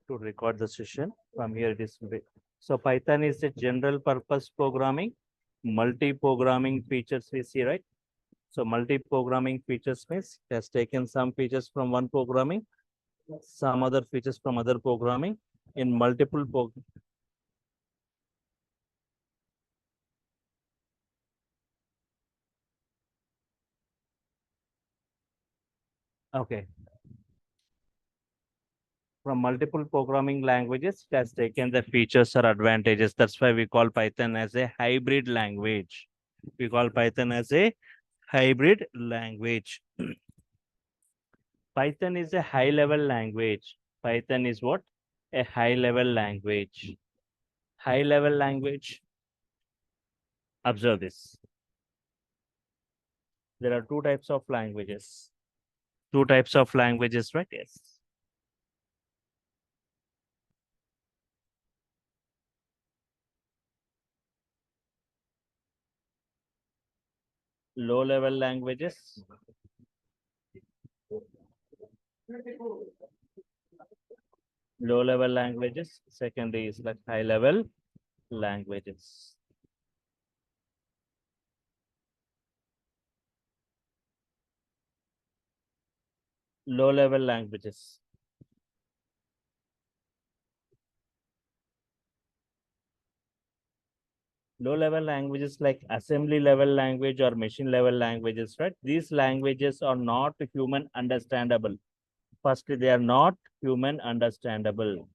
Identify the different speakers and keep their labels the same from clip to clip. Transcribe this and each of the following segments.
Speaker 1: to record the session. From here it is. So Python is a general purpose programming, multi-programming features we see, right? So multi-programming features means it has taken some features from one programming, some other features from other programming in multiple okay. From multiple programming languages, it has taken the features or advantages. That's why we call Python as a hybrid language. We call Python as a hybrid language. Python is a high level language. Python is what? A high level language. High level language. Observe this. There are two types of languages. Two types of languages, right? Yes. Low level languages. Low level languages. Secondary is like high level languages. Low level languages. Low level languages like assembly level language or machine level languages, right? These languages are not human understandable. Firstly, they are not human understandable.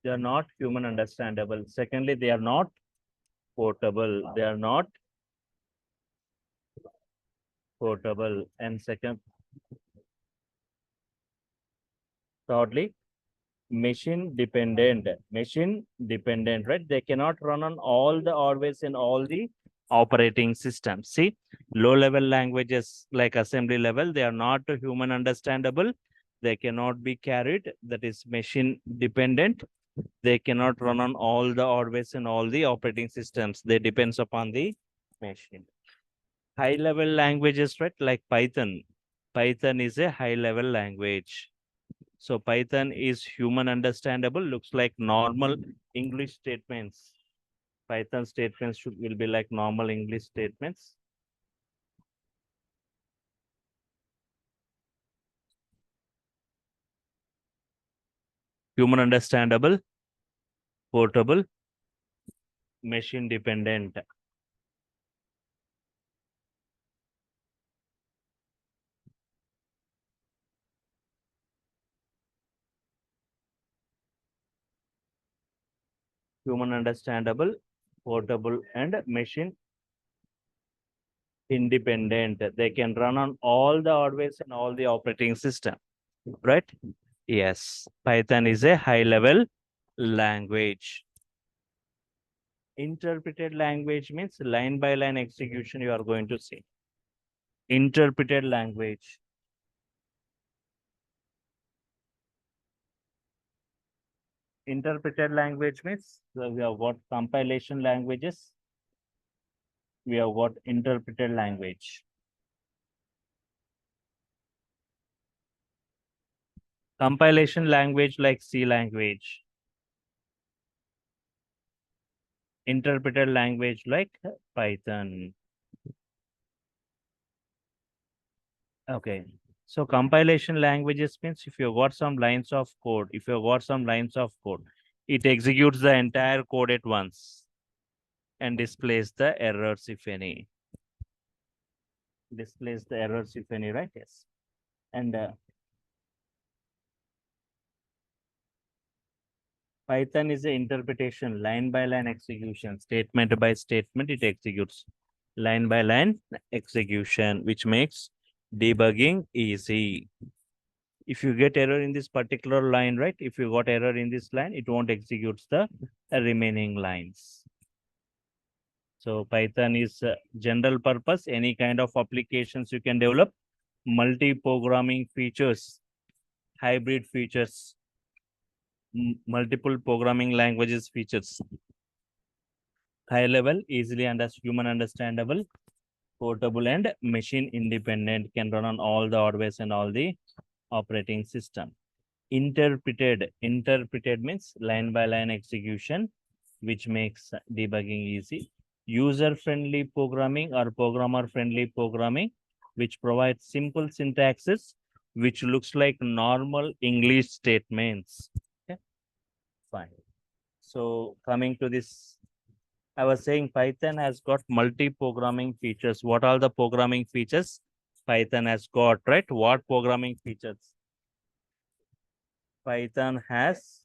Speaker 1: They are not human understandable. Secondly, they are not portable. They are not portable. And thirdly, machine dependent. Machine dependent, right? They cannot run on all the always in all the operating systems. See, low level languages like assembly level, they are not human understandable. They cannot be carried. That is machine dependent. They cannot run on all the always in all the operating systems. They depends upon the machine. High level languages, right? Like Python. Python is a high level language. So Python is human understandable, looks like normal English statements. Python statements will be like normal English statements. Human understandable, portable, machine dependent. Human understandable, portable, and machine independent. They can run on all the hardware and all the operating system, right? Yes, Python is a high level language. Interpreted language means line by line execution you are going to see. Interpreted language. Interpreted language means we have what compilation languages. We have what interpreted language. Compilation language like C language. Interpreted language like Python. Okay. So compilation languages means if you got some lines of code, it executes the entire code at once and displays the errors if any. Displays the errors if any, right? Yes. And Python is an interpretation, line by line execution, statement by statement, it executes line by line execution, which makes debugging easy. If you get error in this particular line, right? If you got error in this line, it won't execute the remaining lines. So Python is general purpose, any kind of applications you can develop, multi-programming features, hybrid features, multiple programming languages features. High level, easily human understandable, portable and machine independent, can run on all the hardware and all the operating system. Interpreted means line by line execution, which makes debugging easy. User friendly programming or programmer friendly programming, which provides simple syntaxes which looks like normal English statements. Okay, fine. So coming to this, I was saying Python has got multi-programming features. What are the programming features Python has got, right? What programming features? Python has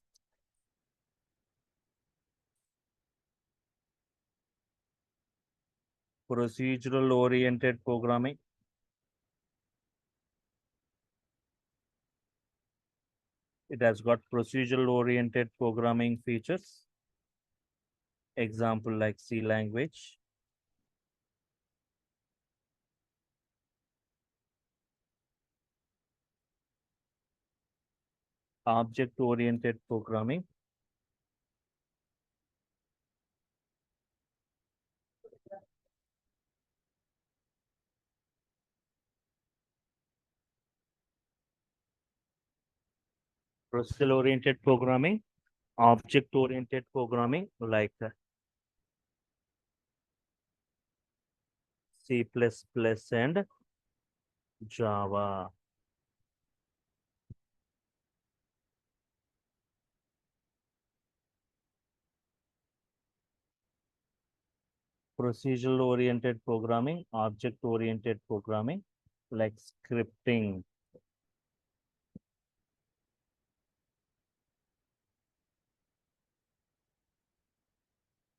Speaker 1: procedural oriented programming. It has got procedural oriented programming features. Example like C language. Object oriented programming. Procedural oriented programming. Object oriented programming like C++ and Java. Procedural oriented programming, object oriented programming like scripting.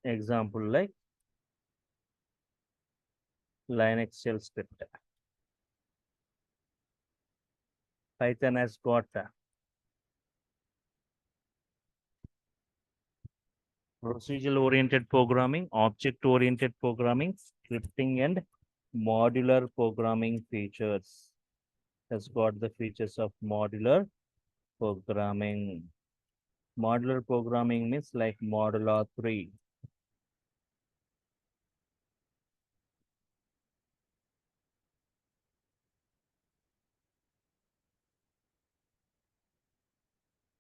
Speaker 1: Example like Linux shell script. Python has got procedural oriented programming, object oriented programming, scripting and modular programming features. Has got the features of modular programming. Modular programming means like modular 3.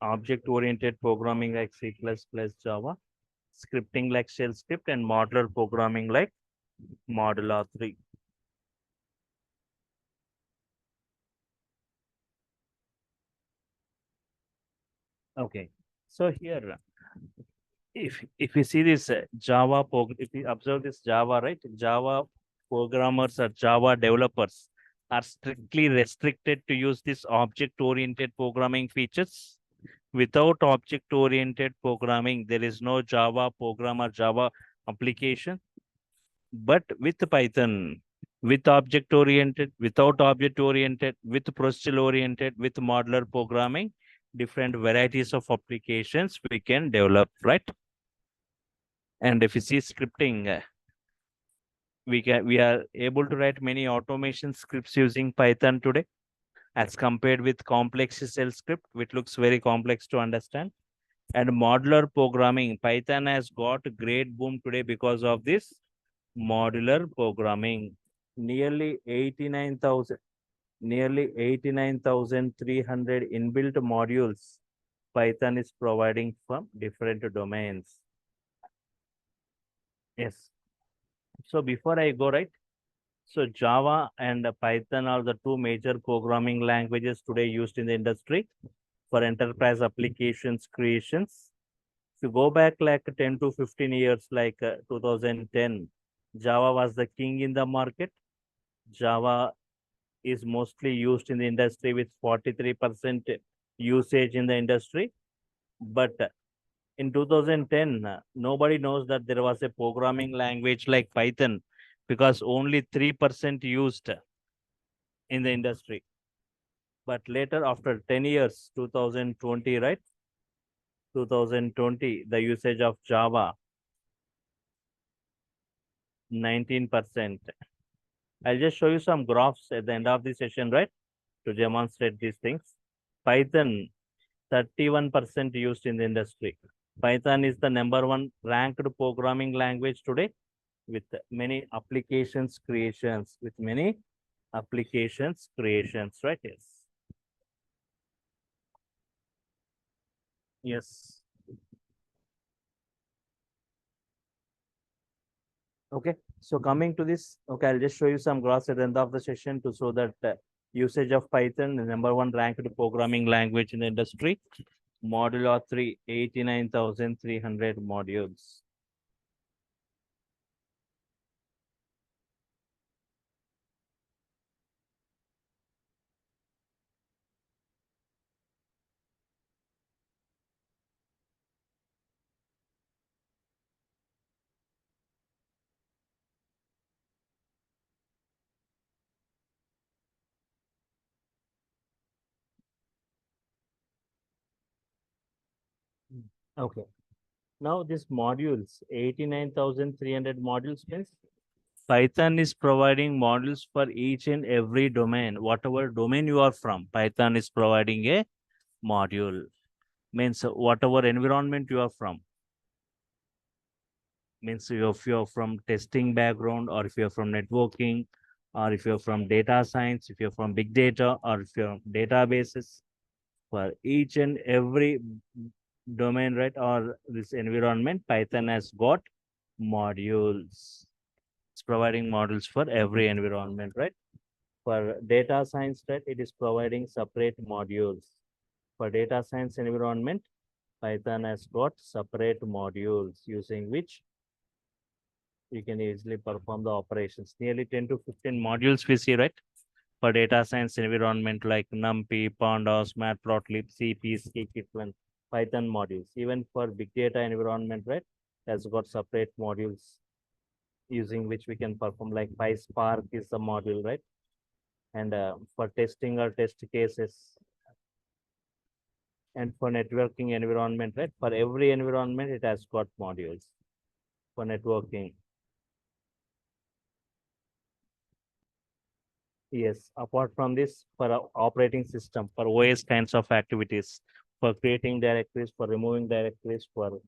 Speaker 1: Object oriented programming like C++, Java. Scripting like shell script and modular programming like modular 3. Okay, so here, if you see this Java, if you observe this Java, right? Java programmers or Java developers are strictly restricted to use this object-oriented programming features. Without object-oriented programming, there is no Java program or Java application. But with Python, with object-oriented, without object-oriented, with procedural-oriented, with modular programming, different varieties of applications we can develop, right? And if you see scripting, we are able to write many automation scripts using Python today, as compared with complex shell script, which looks very complex to understand. And modular programming, Python has got great boom today because of this modular programming. Nearly 89,300 inbuilt modules Python is providing from different domains. Yes. So before I go, right, so Java and Python are the two major programming languages today used in the industry for enterprise applications creations. If you go back like 10 to 15 years, like 2010, Java was the king in the market. Java is mostly used in the industry with 43% usage in the industry. But in 2010, nobody knows that there was a programming language like Python because only 3% used in the industry. But later, after 10 years, 2020, right? 2020, the usage of Java, 19%. I'll just show you some graphs at the end of the session, right? To demonstrate these things. Python, 31% used in the industry. Python is the #1 ranked programming language today with many applications creations, right? Yes. Yes. Okay. So coming to this, okay, I'll just show you some graphs at the end of the session to show that usage of Python, the number one ranked programming language in the industry. Modular 3, 89,300 modules. Okay. Now this modules, 89,300 modules means Python is providing modules for each and every domain. Whatever domain you are from, Python is providing a module. Means whatever environment you are from. Means if you're from testing background, or if you're from networking, or if you're from data science, if you're from big data, or if you're databases, for each and every domain, right, or this environment, Python has got modules. It's providing modules for every environment, right? For data science, right, it is providing separate modules. For data science environment, Python has got separate modules using which you can easily perform the operations. Nearly 10 to 15 modules we see, right? For data science environment like NumPy, Pandas, Matplotlib, CP, Scikit-learn, Python modules. Even for big data environment, right, has got separate modules using which we can perform, like PySpark is the module, right? And for testing or test cases, and for networking environment, right? For every environment, it has got modules for networking. Yes, apart from this, for operating system, for OS kinds of activities, for creating directories, for removing directories, for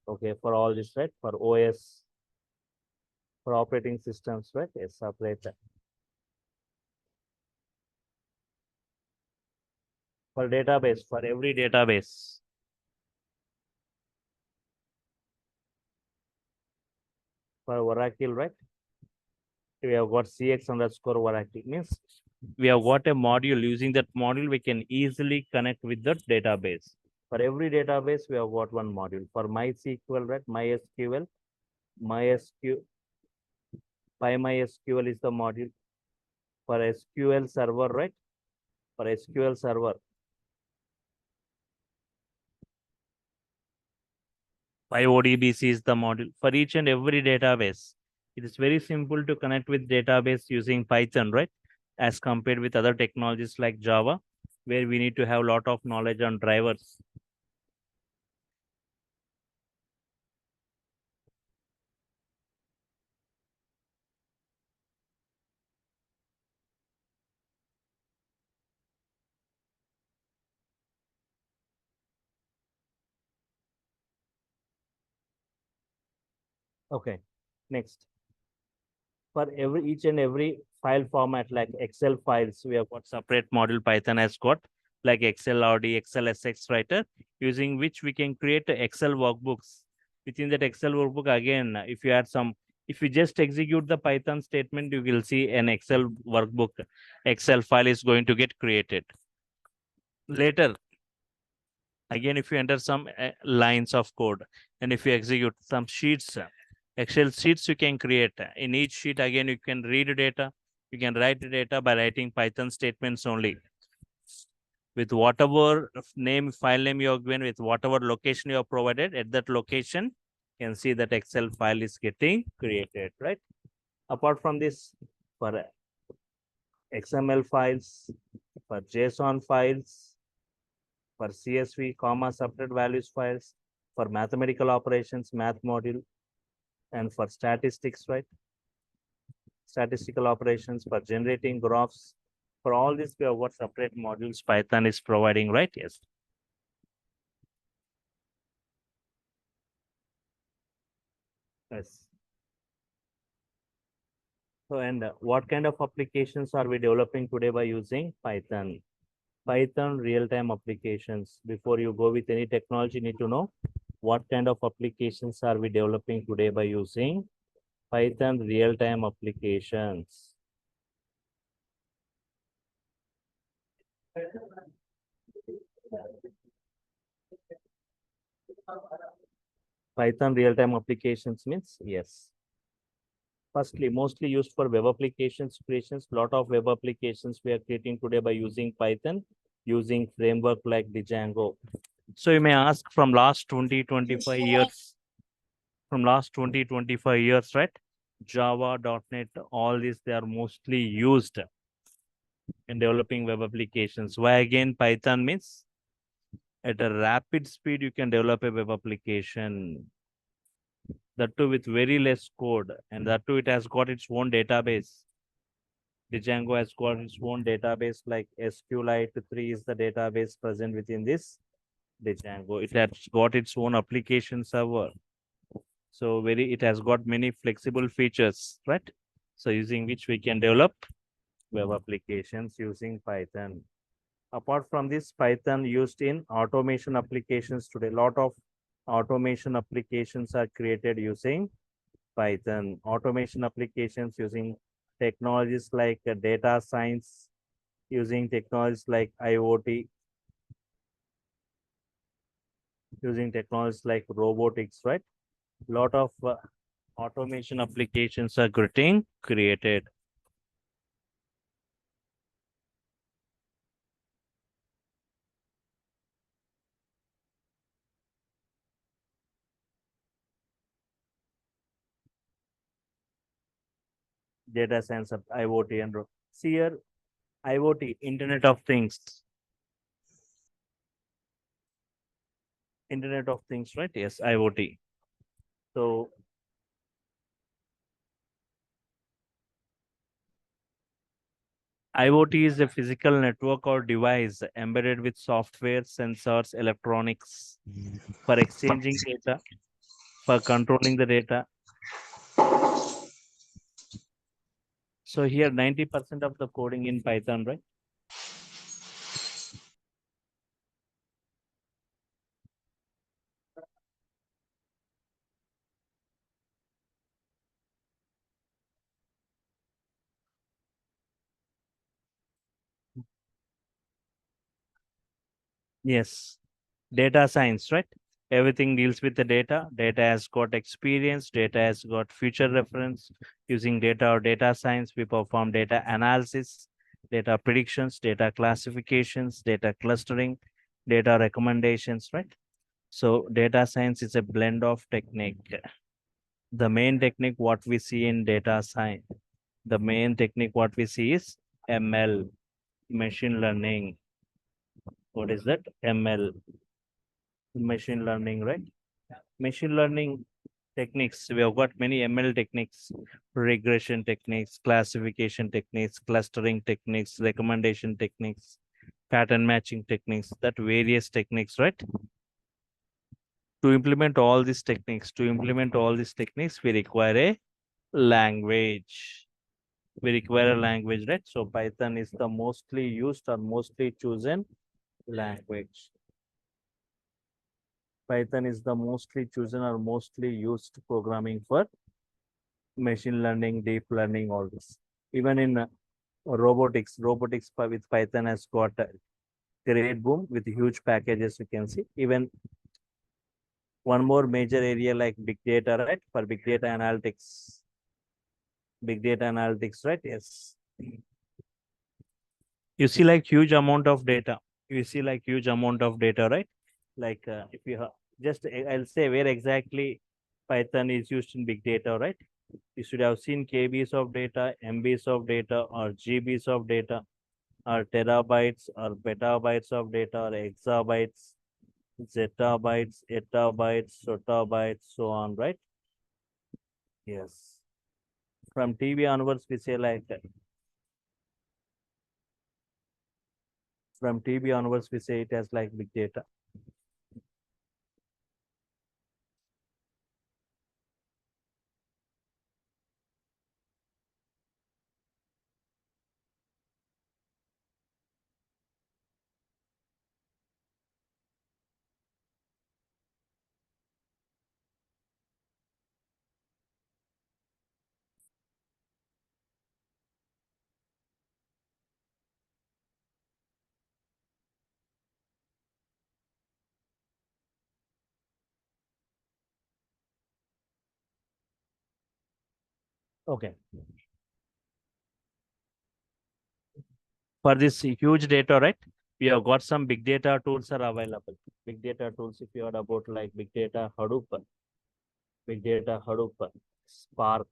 Speaker 1: okay, for all this, right? For OS, for operating systems, right? Yes, separate. For database, for every database, for Oracle, right? We have got CX underscore Oracle, means we have got a module. Using that module, we can easily connect with the database. For every database, we have got one module. For MySQL, right? MySQL, PyMySQL is the module. For SQL server, right? For SQL server, PyODBC is the module. For each and every database, it is very simple to connect with database using Python, right? As compared with other technologies like Java, where we need to have a lot of knowledge on drivers. Okay, next. For every each and every file format, like Excel files, we have got separate module. Python has got like Excel RD, Excel SX writer, using which we can create Excel workbooks. Within that Excel workbook, again, if you just execute the Python statement, you will see an Excel workbook. Excel file is going to get created. Later, again, if you enter some lines of code, and if you execute some sheets, Excel sheets you can create. In each sheet, again, you can read data. You can write the data by writing Python statements only. With whatever file name you have given, with whatever location you have provided, at that location, you can see that Excel file is getting created, right? Apart from this, for XML files, for JSON files, for CSV, comma, separate values files, for mathematical operations, math module, and for statistics, right? Statistical operations, for generating graphs. For all this, we have what separate modules Python is providing, right? Yes. Yes. So, and what kind of applications are we developing today by using Python? Python real-time applications. Before you go with any technology, you need to know what kind of applications are we developing today by using Python real-time applications. Python real-time applications means yes. Firstly, mostly used for web applications creations. Lot of web applications we are creating today by using Python, using framework like Django. So you may ask from last 20-25 years, from last 20-25 years, right? Java, .NET, all these, they are mostly used in developing web applications. Why again Python means at a rapid speed, you can develop a web application. That too with very less code. And that too, it has got its own database. Django has got its own database like SQLite 3 is the database present within this Django. It has got its own application server. So very, it has got many flexible features, right? So using which we can develop web applications using Python. Apart from this, Python used in automation applications today. A lot of automation applications are created using Python. Automation applications using technologies like data science, using technologies like IoT, using technologies like robotics, right? A lot of automation applications are getting created. Data science of IoT and see here IoT, Internet of Things, Internet of Things, right? Yes, IoT. So IoT is a physical network or device embedded with software, sensors, electronics for exchanging data, for controlling the data. So here 90% of the coding in Python, right? Yes. Data science, right? Everything deals with the data. Data has got experience, data has got future reference. Using data or data science, we perform data analysis, data predictions, data classifications, data clustering, data recommendations, right? So data science is a blend of technique. The main technique what we see in data science, the main technique what we see is ML, machine learning. What is that? ML, machine learning, right? Machine learning techniques. We have got many ML techniques, regression techniques, classification techniques, clustering techniques, recommendation techniques, pattern matching techniques, that various techniques, right? To implement all these techniques, we require a language. We require a language, right? So Python is the mostly used or mostly chosen language. Python is the mostly chosen or mostly used programming for machine learning, deep learning, all this. Even in robotics with Python has got a great boom with huge packages. You can see even one more major area like big data, right? For big data analytics, right? Yes. You see like huge amount of data. You see like huge amount of data, right? Like if you just I'll say where exactly Python is used in big data, right? You should have seen KBs of data, MBs of data, or GBs of data, or terabytes, or petabytes of data, or exabytes, zettabytes, etabytes, sotabytes, so on, right? Yes. From TB onwards, we say like from TB onwards, we say it as like big data. Okay. For this huge data, right? We have got some big data tools are available. Big data tools, if you are about like big data Hadoop, Spark,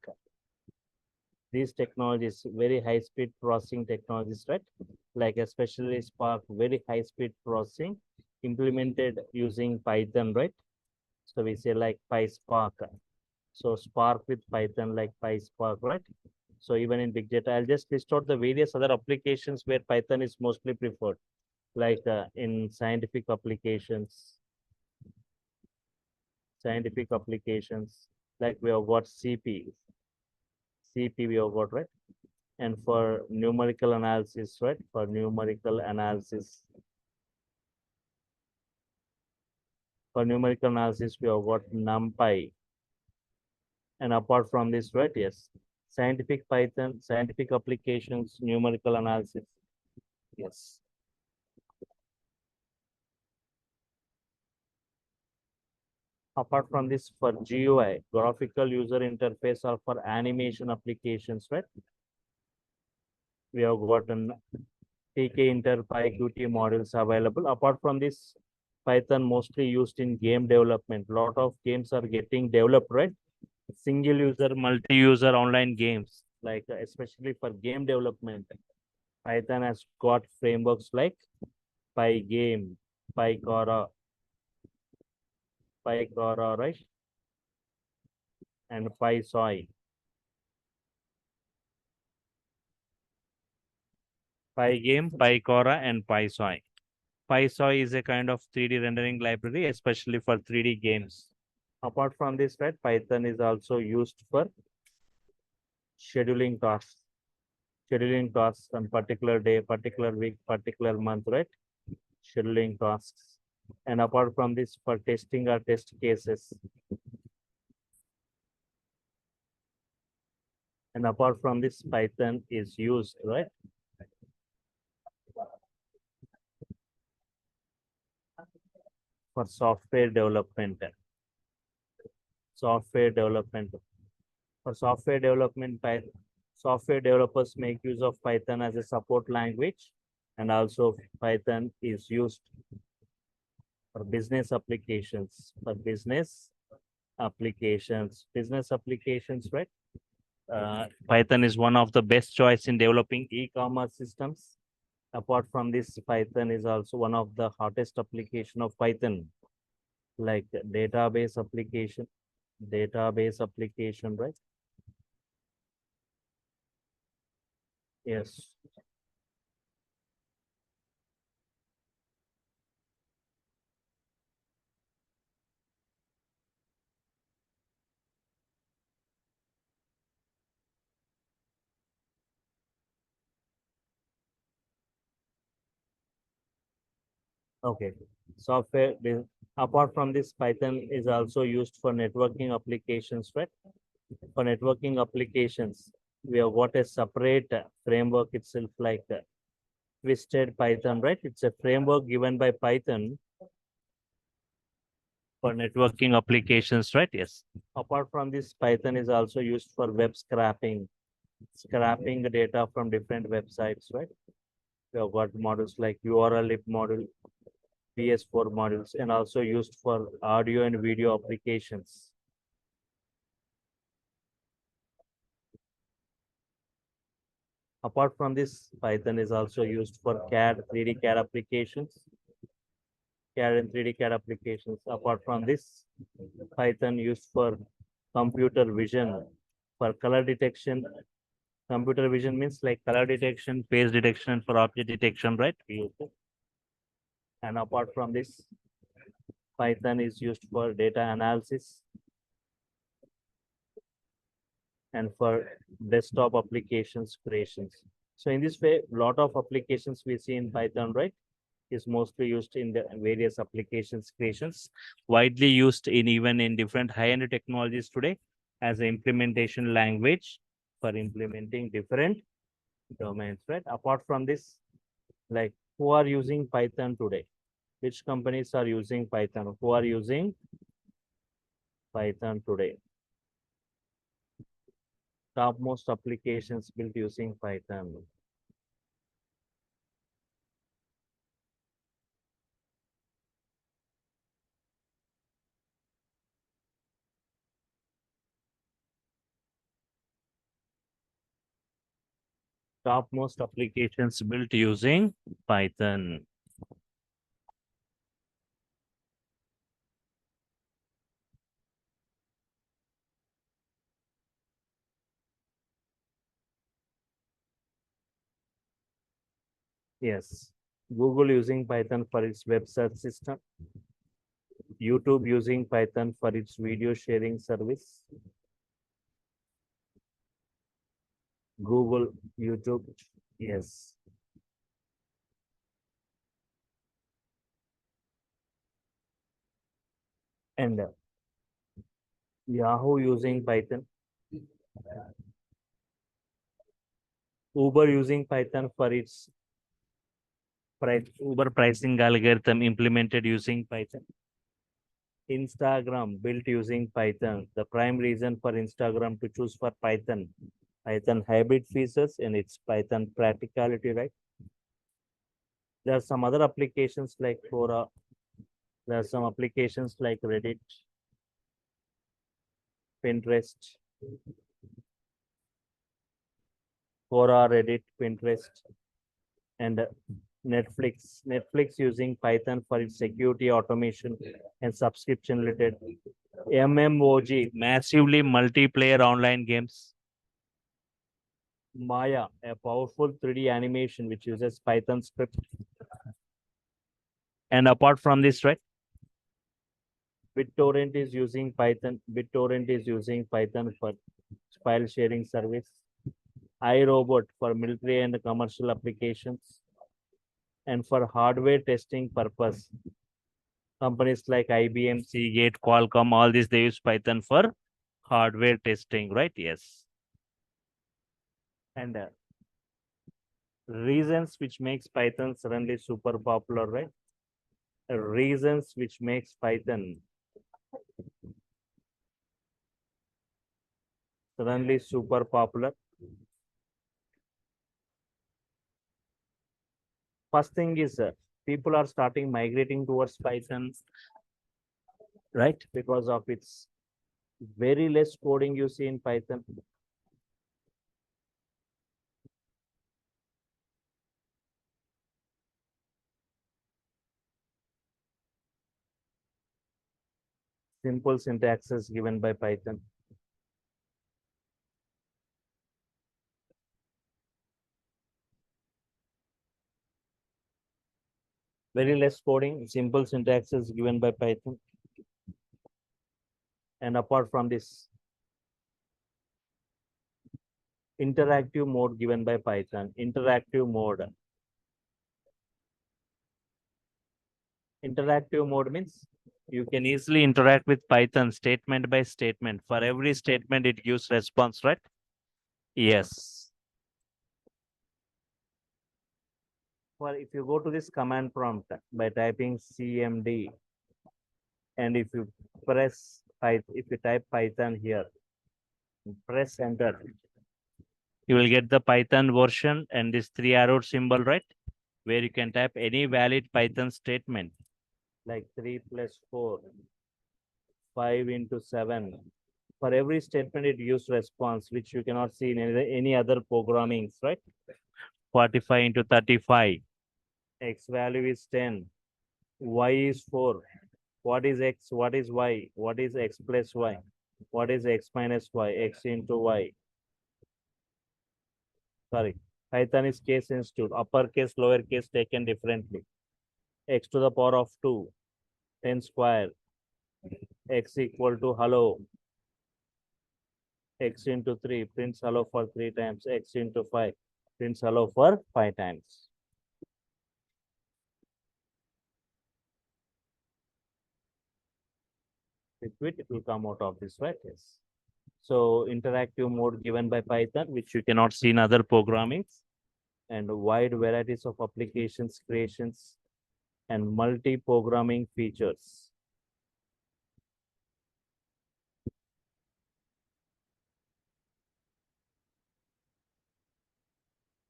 Speaker 1: these technologies, very high speed processing technologies, right? Like especially Spark, very high speed processing implemented using Python, right? So we say like PySpark. So Spark with Python, like PySpark, right? So even in big data, I'll just list out the various other applications where Python is mostly preferred, like in scientific applications, like we have got CP we have got, right? And for numerical analysis, right? For numerical analysis, we have got NumPy. And apart from this, right? Yes, scientific Python, scientific applications, numerical analysis. Yes. Apart from this, for GUI, graphical user interface, or for animation applications, right? We have gotten TK Inter PyQt modules available. Apart from this, Python mostly used in game development. Lot of games are getting developed, right? Single user, multi-user online games, like especially for game development. Python has got frameworks like Pygame, PyCora, right? And PySoy. Pygame, PyCora, and PySoy. PySoy is a kind of 3D rendering library, especially for 3D games. Apart from this, right, Python is also used for scheduling tasks. Scheduling tasks on particular day, particular week, particular month, right? Scheduling tasks. And apart from this, for testing or test cases. And apart from this, Python is used, right? For software development. Software development. For software developers make use of Python as a support language, and also Python is used for business applications. Business applications, right? Python is one of the best choice in developing e-commerce systems. Apart from this, Python is also one of the hottest application of Python, like database application, right? Yes. Okay. Software. Apart from this, Python is also used for networking applications, right? For networking applications, we have got a separate framework itself, like Twisted Python, right? It's a framework given by Python for networking applications, right? Yes. Apart from this, Python is also used for web scraping the data from different websites, right? We have got models like URL lib module, PS4 modules, and also used for audio and video applications. Apart from this, Python is also used for CAD, 3D CAD applications, CAD and 3D CAD applications. Apart from this, Python used for computer vision, for color detection. Computer vision means like color detection, face detection, for object detection, right? And apart from this, Python is used for data analysis and for desktop applications creations. So in this way, a lot of applications we see in Python, right, is mostly used in the various applications creations, widely used in even in different high-end technologies today as an implementation language for implementing different domains, right? Apart from this, like who are using Python today? Which companies are using Python? Who are using Python today? Topmost applications built using Python. Topmost applications built using Python. Yes. Google using Python for its web search system. YouTube using Python for its video sharing service. Google, YouTube, yes. And Yahoo using Python. Uber using Python for its Uber pricing algorithm implemented using Python. Instagram built using Python. The prime reason for Instagram to choose for Python hybrid features and its Python practicality, right? There are some other applications like Quora. There are some applications like Reddit, Pinterest, Quora, Reddit, Pinterest, and Netflix. Netflix using Python for its security automation and subscription related. MMOG, massively multiplayer online games. Maya, a powerful 3D animation which uses Python script. And apart from this, right? BitTorrent is using Python. BitTorrent is using Python for file sharing service. iRobot for military and commercial applications. And for hardware testing purpose, companies like IBM, Seagate, Qualcomm, all these they use Python for hardware testing, right? Yes. And reasons which makes Python suddenly super popular, right? Reasons which makes Python suddenly super popular. First thing is people are starting migrating towards Python, right? Because of its very less coding you see in Python. Simple syntaxes given by Python. Very less coding, simple syntaxes given by Python. And apart from this, interactive mode given by Python. Interactive mode. Interactive mode means you can easily interact with Python statement by statement. For every statement, it gives response, right? Yes. For if you go to this command prompt by typing CMD, and if you if you type Python here, press enter, you will get the Python version and this 3 arrow symbol, right? Where you can type any valid Python statement like 3 plus 4, 5 into 7. For every statement, it gives response, which you cannot see in any other programmings, right? 45 into 35. X value is 10. Y is 4. What is X? What is Y? What is X plus Y? What is X minus Y? X into Y. Sorry. Python is case sensitive. Uppercase, lowercase taken differently. X to the power of 2. 10 square. X equal to hello. X into 3 prints hello for 3 times. X into 5 prints hello for 5 times. With it will come out of this, right? Yes. So interactive mode given by Python, which you cannot see in other programmings, and wide varieties of applications creations and multi-programming features.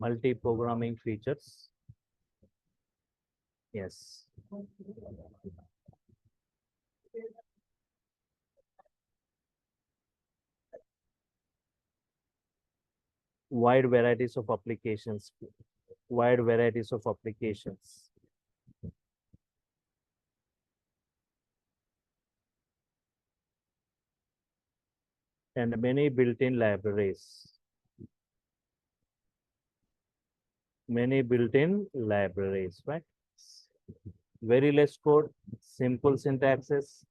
Speaker 1: multi-programming features. Yes. Wide varieties of applications. Wide varieties of applications. And many built-in libraries. Many built-in libraries, right? Very less code, simple syntaxes,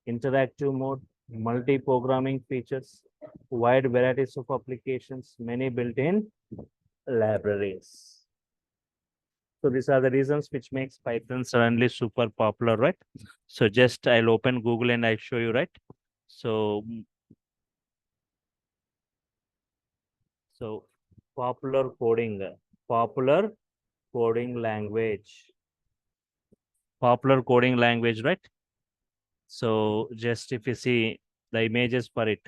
Speaker 1: interactive mode, multi-programming features, wide varieties of applications, many built-in libraries. So these are the reasons which makes Python suddenly super popular, right? So just I'll open Google and I'll show you, right? So, so popular coding language, right? So just if you see the images for it,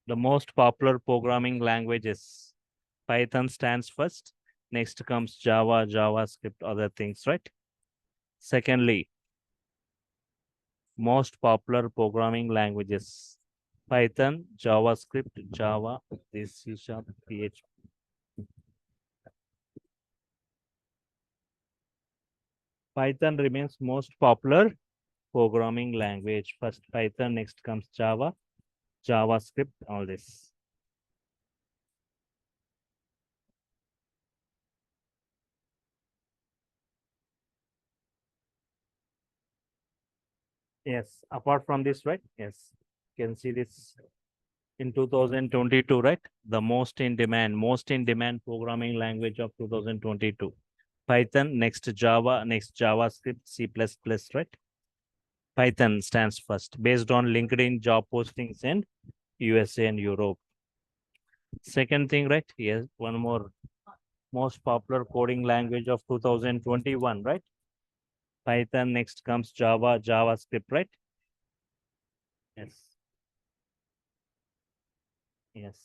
Speaker 1: the most popular programming languages, Python stands first. Next comes Java, JavaScript, other things, right? Secondly, most popular programming languages, Python, JavaScript, Java, this C#, PHP. Python remains most popular programming language. First Python, next comes Java, JavaScript, all this. Yes, apart from this, right? Yes, you can see this in 2022, right? The most in demand programming language of 2022. Python, next Java, next JavaScript, C++, right? Python stands first based on LinkedIn job postings in USA and Europe. Second thing, right? Yes, one more most popular coding language of 2021, right? Python, next comes Java, JavaScript, right? Yes. Yes.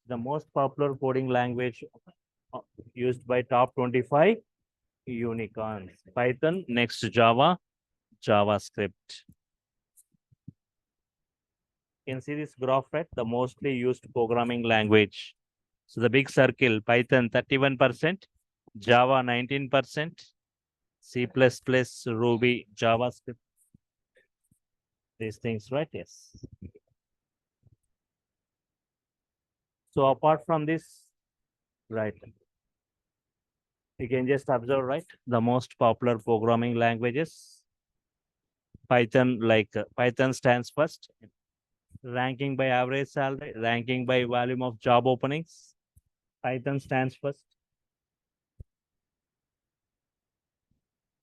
Speaker 1: The most popular coding language used by top 25 unicorns. Python, next Java, JavaScript. You can see this graph, right? The mostly used programming language. So the big circle, Python 31%, Java 19%, C++, Ruby, JavaScript. These things, right? Yes. So apart from this, right, you can just observe, right? The most popular programming languages. Python, Python stands first, ranking by average salary, ranking by volume of job openings. Python stands first.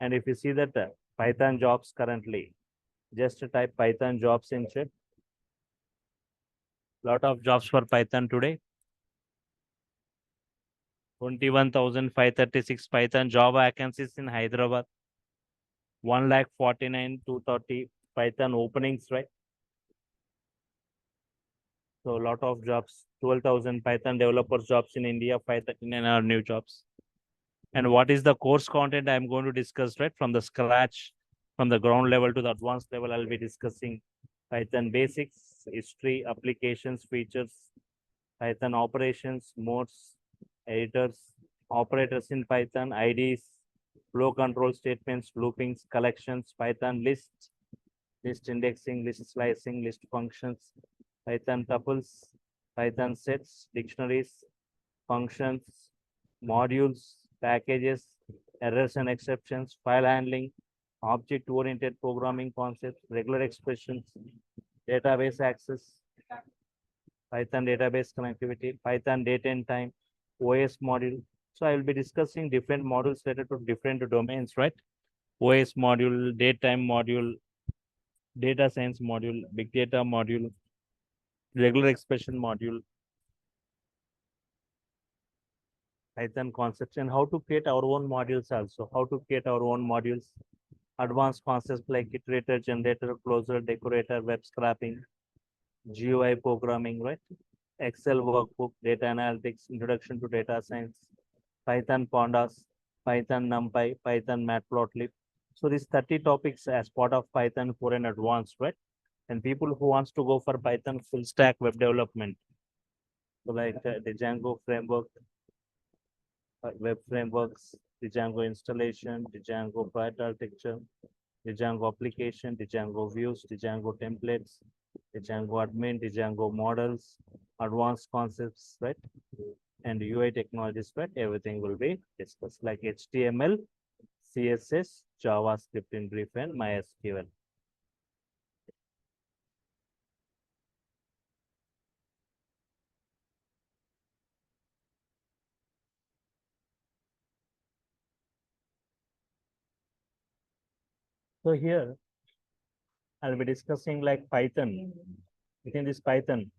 Speaker 1: And if you see that Python jobs currently, just type Python jobs in chat. Lot of jobs for Python today. 21,536 Python job vacancies in Hyderabad. 1,49,230 Python openings, right? So a lot of jobs, 12,000 Python developers jobs in India, 539 are new jobs. And what is the course content I'm going to discuss, right? From the scratch, from the ground level to the advanced level, I'll be discussing Python basics, history, applications, features, Python operations, modes, editors, operators in Python, IDs, flow control statements, loopings, collections, Python lists, list indexing, list slicing, list functions, Python tuples, Python sets, dictionaries, functions, modules, packages, errors and exceptions, file handling, object-oriented programming concepts, regular expressions, database access, Python database connectivity, Python date and time, OS module. So I will be discussing different modules related to different domains, right? OS module, datetime module, data science module, big data module, regular expression module, Python concepts, and how to create our own modules also. How to create our own modules, advanced concepts like iterator, generator, closer, decorator, web scraping, GUI programming, right? Excel workbook, data analytics, introduction to data science, Python pandas, Python numpy, Python matplotlib. So these 30 topics as part of Python for an advanced, right? And people who wants to go for Python full stack web development, so like the Django framework, web frameworks, the Django installation, the Django private architecture, the Django application, the Django views, the Django templates, the Django admin, the Django models, advanced concepts, right? And UI technologies, right? Everything will be discussed like HTML, CSS, JavaScript in brief, and MySQL. So here I'll be discussing like Python. Within this Python,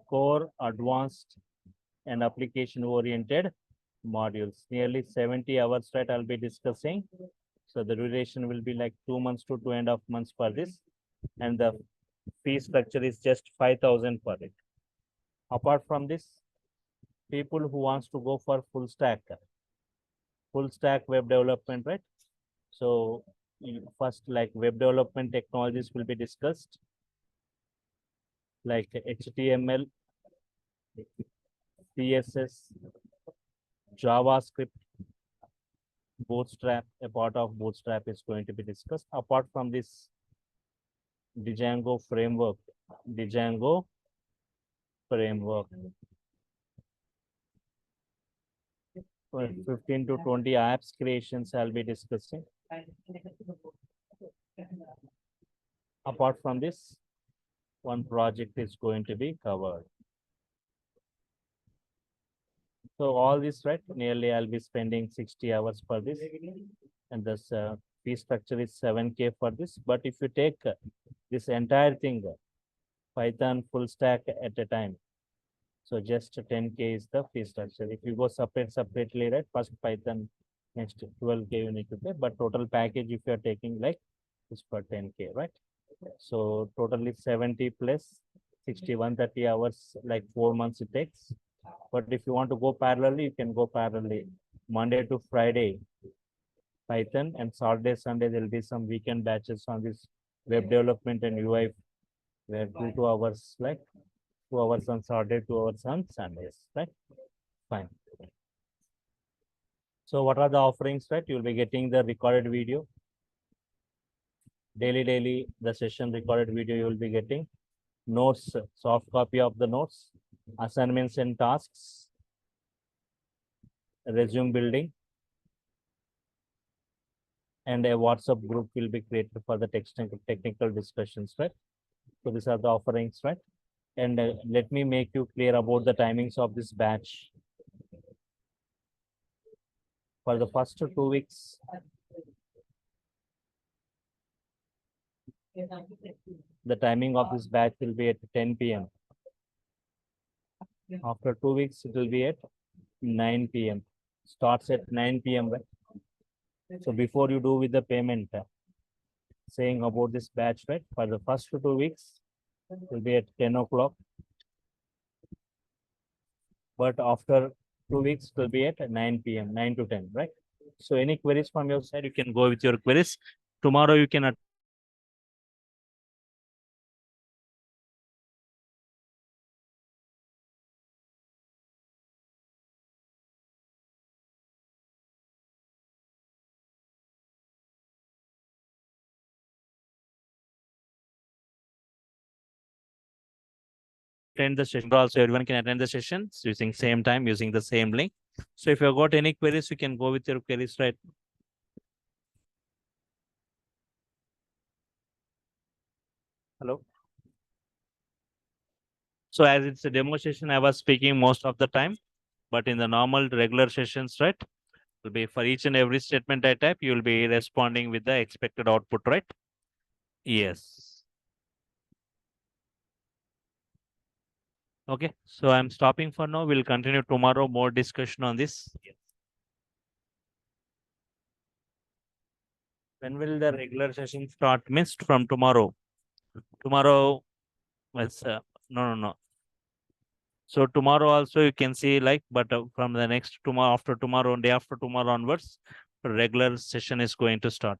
Speaker 1: core, advanced, and application oriented modules. Nearly 70 hours, right? I'll be discussing. So the duration will be like 2 months to 2.5 months for this. And the fee structure is just 5,000 for it. Apart from this, people who wants to go for full stack web development, right? So first, like web development technologies will be discussed, like HTML, CSS, JavaScript, Bootstrap. A part of Bootstrap is going to be discussed. Apart from this, Django framework, Django framework. 15 to 20 apps creations I'll be discussing. Apart from this, one project is going to be covered. So all this, right? Nearly I'll be spending 60 hours for this, and this fee structure is 7K for this. But if you take this entire thing, Python full stack at a time, so just 10K is the fee structure. If you go separately, right? First Python, next 12K you need to pay, but total package if you are taking like is for 10K, right? So totally 70 plus 60, 130 hours, like 4 months it takes. But if you want to go parallelly, you can go parallelly. Monday to Friday, Python, and Saturday, Sunday, there will be some weekend batches on this web development and UI, where 2 hours, like 2 hours on Saturday, 2 hours on Sundays, right? Fine. So what are the offerings, right? You'll be getting the recorded video. Daily, the session recorded video you will be getting. Notes, soft copy of the notes, assignments and tasks, resume building, and a WhatsApp group will be created for the technical discussions, right? So these are the offerings, right? And let me make you clear about the timings of this batch. For the first 2 weeks, the timing of this batch will be at 10 p.m. After 2 weeks, it will be at 9 p.m. Starts at 9 p.m. Right? So before you do with the payment, saying about this batch, right? For the first 2 weeks, it will be at 10 o'clock. But after 2 weeks, it will be at 9 p.m., 9 to 10, right? So any queries from your side, you can go with your queries. Tomorrow you can attend the session. Also, everyone can attend the sessions using same time, using the same link. So if you've got any queries, you can go with your queries, right? Hello. So as it's a demo session, I was speaking most of the time, but in the normal regular sessions, right? Will be for each and every statement I type, you will be responding with the expected output, right? Yes. Okay. So I'm stopping for now. We'll continue tomorrow, more discussion on this. When will the regular session start? Missed from tomorrow. Tomorrow It's no. So tomorrow also you can see like, but from the next tomorrow, after tomorrow, day after tomorrow onwards, regular session is going to start.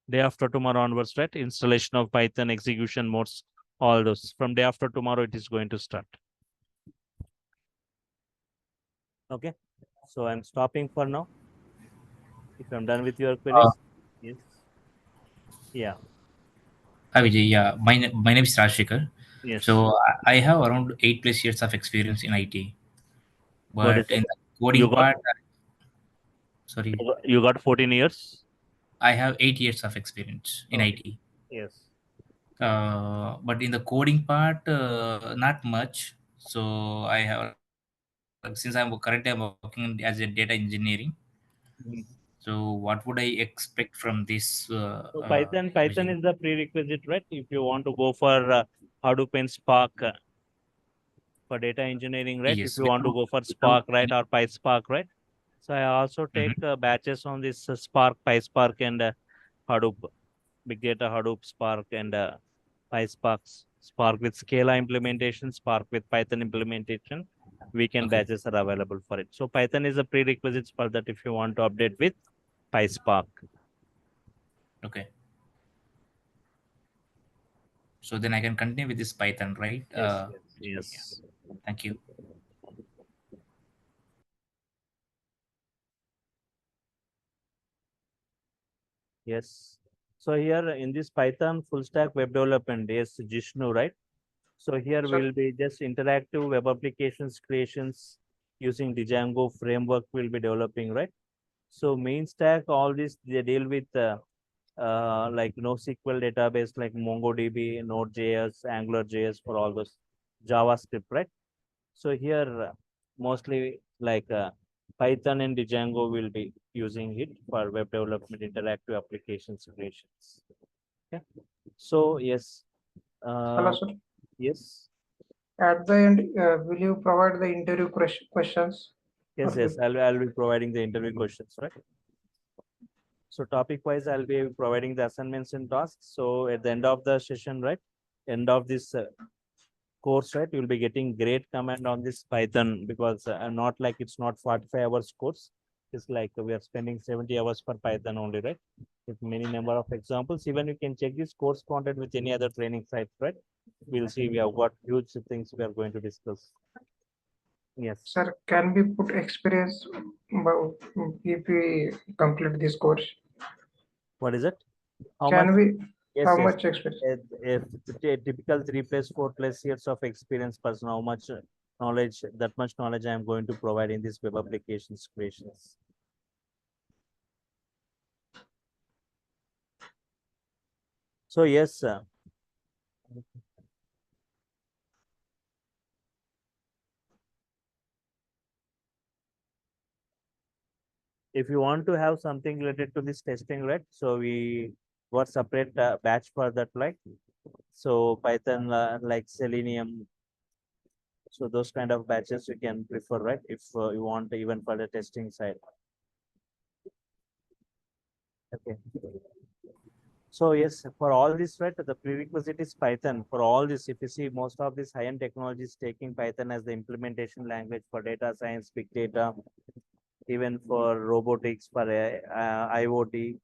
Speaker 1: Day after tomorrow onwards, right? Installation of Python, execution modes, all those. From day after tomorrow, it is going to start. Okay. So I'm stopping for now. If I'm done with your
Speaker 2: Uh,
Speaker 1: queries, yes. Yeah.
Speaker 2: Hi Vijay, yeah, my name is Rajshekar.
Speaker 1: Yes.
Speaker 2: So I have around 8+ years of experience in IT,
Speaker 1: What is
Speaker 2: but
Speaker 1: it?
Speaker 2: in the
Speaker 1: You
Speaker 2: coding
Speaker 1: got
Speaker 2: part, sorry,
Speaker 1: you got 14 years?
Speaker 2: I have 8 years of experience in
Speaker 1: Okay.
Speaker 2: IT.
Speaker 1: Yes.
Speaker 2: But in the coding part, not much. So I have, like, since I'm working as a data engineering.
Speaker 1: Mhm.
Speaker 2: So what would I expect from this?
Speaker 1: So
Speaker 2: Vijay?
Speaker 1: Python is the prerequisite, right? If you want to go for Hadoop and Spark for data engineering, right? If
Speaker 2: Yes.
Speaker 1: you want to go for
Speaker 2: Without
Speaker 1: Spark, right,
Speaker 2: any,
Speaker 1: or PySpark, right? So I also take
Speaker 2: Mhm.
Speaker 1: batches on this Spark, PySpark, and Hadoop, Big Data, Hadoop, Spark, and PySpark, Spark with Scala implementation, Spark with Python implementation. Weekend
Speaker 2: Okay.
Speaker 1: batches are available for it. So Python is a prerequisite for that if you want to update with PySpark.
Speaker 2: Okay. So then I can continue with this Python, right?
Speaker 1: Yes, yes, yes.
Speaker 2: Thank you.
Speaker 1: Yes. So here in this Python full stack web development, yes, Jishnu, right? So here
Speaker 3: Sir,
Speaker 1: we'll be just interactive web applications creations using Django framework we'll be developing, right? So main stack, all this they deal with like NoSQL database like MongoDB, Node.js, AngularJS for all those JavaScript, right? So here mostly like Python and Django will be using it for web development, interactive applications creations. Okay. So yes,
Speaker 3: hello,
Speaker 1: uh,
Speaker 3: sir.
Speaker 1: yes,
Speaker 3: At the end, will you provide the interview questions? Or
Speaker 1: yes. I'll be providing the interview questions, right? So topic wise, I'll be providing the assignments and tasks. So at the end of the session, right, end of this course, right, you'll be getting great command on this Python because not like it's not 45 hours course. It's like we are spending 70 hours for Python only, right? With many number of examples. Even you can check this course content with any other training sites, right? We'll see we have got huge things we are going to discuss. Yes.
Speaker 3: sir, can we put experience about if we complete this course?
Speaker 1: What is it? How much?
Speaker 3: Can we?
Speaker 1: Yes,
Speaker 3: How
Speaker 1: yes.
Speaker 3: much experience?
Speaker 1: If a typical 3+4+ years of experience person, how much knowledge, that much knowledge I am going to provide in this web applications creations. So yes, if you want to have something related to this testing, right? So we got separate batch for that, like so Python like Selenium. So those kind of batches you can prefer, right? If you want even for the testing side. Okay. So yes, for all this, right, the prerequisite is Python. For all this, if you see most of these high-end technologies taking Python as the implementation language for data science, big data, even for robotics, for IoT,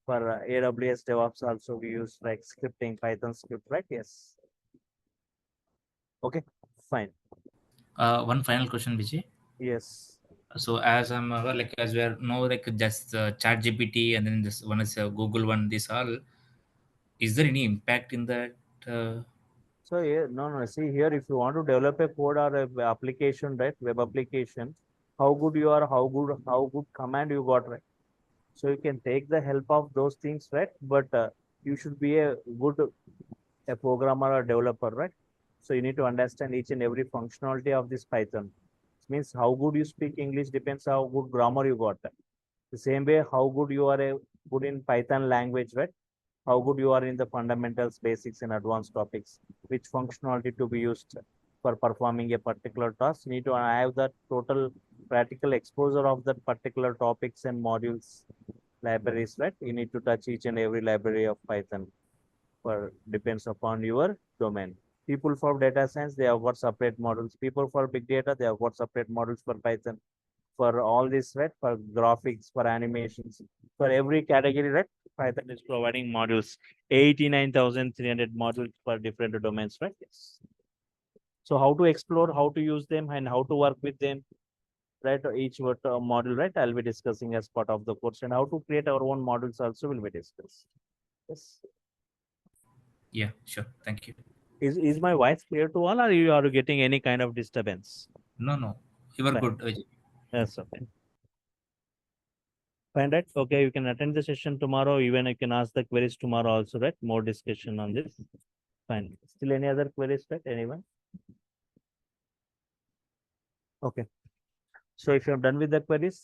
Speaker 1: for AWS DevOps also we use like scripting, Python script, right? Yes. Okay, fine.
Speaker 2: One final question, Vijay.
Speaker 1: Yes.
Speaker 2: So as I'm like as we are know like just Chat GPT and then this one is Google one. This all, is there any impact in that? Uh,
Speaker 1: So here, no. See here, if you want to develop a code or a application, right, web application, how good you are, how good command you got, right? So you can take the help of those things, right? But you should be a good a programmer or developer, right? So you need to understand each and every functionality of this Python. Means how good you speak English depends how good grammar you got. The same way, how good you are good in Python language, right? How good you are in the fundamentals, basics, and advanced topics, which functionality to be used for performing a particular task. You need to have that total practical exposure of that particular topics and modules, libraries, right? You need to touch each and every library of Python. depends upon your domain. People for data science, they have got separate models. People for big data, they have got separate models for Python. For all this, right? For graphics, for animations, for every category, right? Python is providing modules, 89,300 modules for different domains, right? Yes. So how to explore, how to use them, and how to work with them, right? Each module, right? I'll be discussing as part of the course, and how to create our own modules also will be discussed. Yes.
Speaker 2: Yeah, sure. Thank you.
Speaker 1: Is my voice clear to all, or you are getting any kind of disturbance?
Speaker 2: No, you were
Speaker 1: Fine.
Speaker 2: good, Vijay.
Speaker 1: Yes, okay. Fine, right? Okay, you can attend the session tomorrow. Even I can ask the queries tomorrow also, right? More discussion on this. Fine. Still any other queries, right? Anyone? Okay. So if you're done with the queries,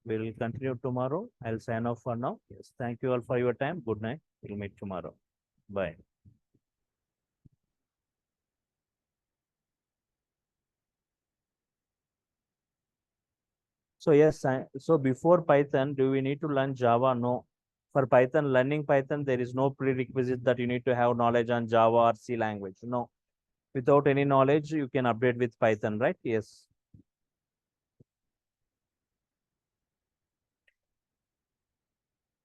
Speaker 1: we will continue tomorrow. I'll sign off for now. Yes. Thank you all for your time. Good night. We'll meet tomorrow. Bye. So yes, so before Python, do we need to learn Java? No. For Python, learning Python, there is no prerequisite that you need to have knowledge on Java or C language. No. Without any knowledge, you can update with Python, right? Yes.